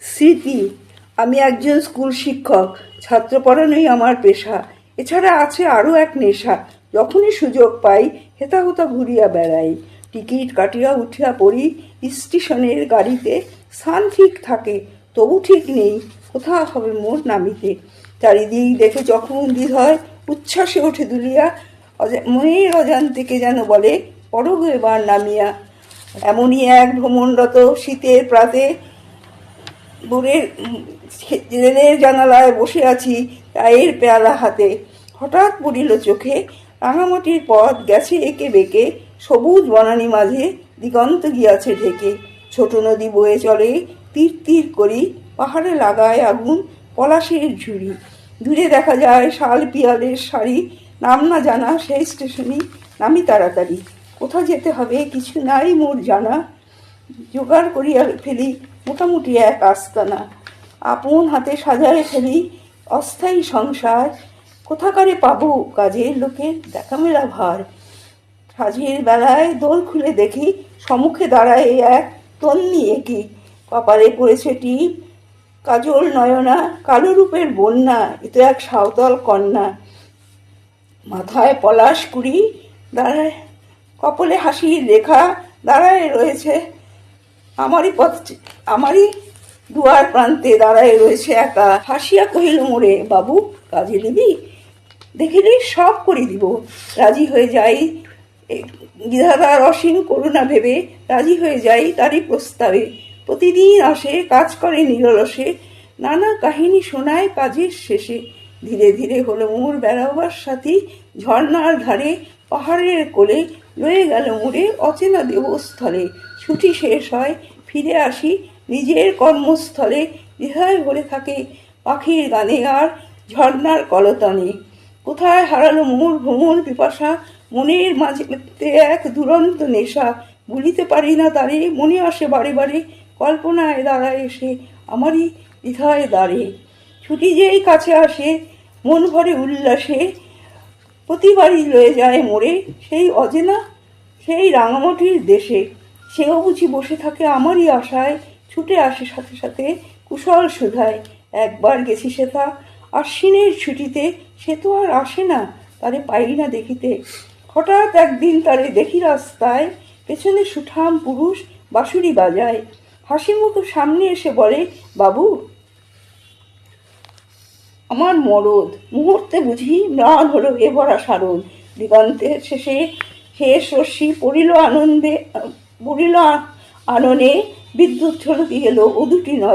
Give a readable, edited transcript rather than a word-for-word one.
স্মৃতি। আমি একজন স্কুল শিক্ষক। ছাত্র পড়ানোই আমার পেশা। এছাড়া আছে আরও এক নেশা। যখনই সুযোগ পাই হেতাহুতা ঘুরিয়া বেড়াই। টিকিট কাটিয়া উঠিয়া পড়ি স্টেশনের গাড়িতে। স্থান ঠিক থাকে, তবু ঠিক নেই কোথা হবে মোর নামিতে। চারিদিক দেখে যখন হৃদয় উচ্ছ্বাসে ওঠে দুলিয়া, মনের অজান্তিকে যেন বলে পড়ো গো এবার নামিয়া। এমনই এক ভ্রমণরত শীতের প্রাতে রেলের জানালায় বসে আছি চায়ের পেয়ালা হাতে। হঠাৎ পড়িল চোখে রাঙামাটির পথ গেছে এঁকে বেঁকে, সবুজ বনানী মাঝে দিগন্ত গিয়াছে ঢেকে। ছোট নদী বয়ে চলে তীর তীর করি, পাহাড়ে লাগায় আগুন পলাশের ঝুড়ি। দূরে দেখা যায় শাল পিয়ালের শাড়ি। নাম না জানা সেই স্টেশনই নামি তাড়াতাড়ি। কোথা যেতে হবে কিছু নাই মোর জানা। জোগাড় করিয়া ফেলি মোটামুটি এক আস্তানা। আপন হাতে সাজায় ফেলি অস্থায়ী সংসার। কোথাকারে পাবো কাজের লোকের দেখা মেলা ভার। সাজের বেলায় দোল খুলে দেখি সম্মুখে দাঁড়ায় এক তন্নি একি। কপালে পড়েছে টিপ, কাজল নয়না, কালো রূপের বন্যা। এ তো এক সাঁওতাল কন্যা। মাথায় পলাশ কুড়ি, দাঁড়ায় কপালে হাসির রেখা। দাঁড়ায় রয়েছে আমারই দুয়ার প্রান্তে দাঁড়ায় রয়েছে একা। হাসিয়া কহিল মোরে, বাবু কাজে নিবি? দেখিলে সব করে দিব। রাজি হয়ে যাই বিধাতার অসীম করুণা ভেবে, রাজি হয়ে যাই তারই প্রস্তাবে। প্রতিদিন আসে, কাজ করে নিরলসে, নানা কাহিনী শোনায় কাজের শেষে। ধীরে ধীরে হলো মোর বেড়াবার সাথী। ঝর্ণার ধারে পাহাড়ের কোলে লয়ে গেল মোরে অচেনা দেবস্থলে। ছুটি শেষ হয়, ফিরে আসি নিজের কর্মস্থলে। হৃদয় ভরে থাকে পাখির গানে আর ঝর্ণার কলতানে। কোথায় হারালো মোর ভ্রমণ পিপাসা, মনের মাঝে এক দুরন্ত নেশা। ভুলিতে পারি না তারে, মনে আসে বারে বারে, কল্পনায় দাঁড়ায় এসে আমারই হৃদয় দ্বারে। ছুটি যেই কাছে আসে মন ভরে উল্লাসে, প্রতিবারই লয়ে যায় মোরে সেই অজেনা সেই রাঙামাটির দেশে। সেও বুঝি বসে থাকে আমারই আশায়, ছুটে আসে সাথে সাথে কুশল সুধায়। একবার গেছি সেথা আশ্বিনের ছুটিতে, সে তো আর আসে না, তারে পাই না দেখিতে। হঠাৎ একদিন তারে দেখি রাস্তায়, পেছনে সুঠাম পুরুষ বাঁশুরি বাজায়। হাসি মুখ সামনে এসে বলে, বাবু আমার মরদ। মুহূর্তে বুঝি ম্লান হলো এ ভরা সারদ। দিগন্তের শেষে শেষ রশ্মি পড়িল আননে, বিদ্যুৎ ঝলকে গেল ও দুটি নয়।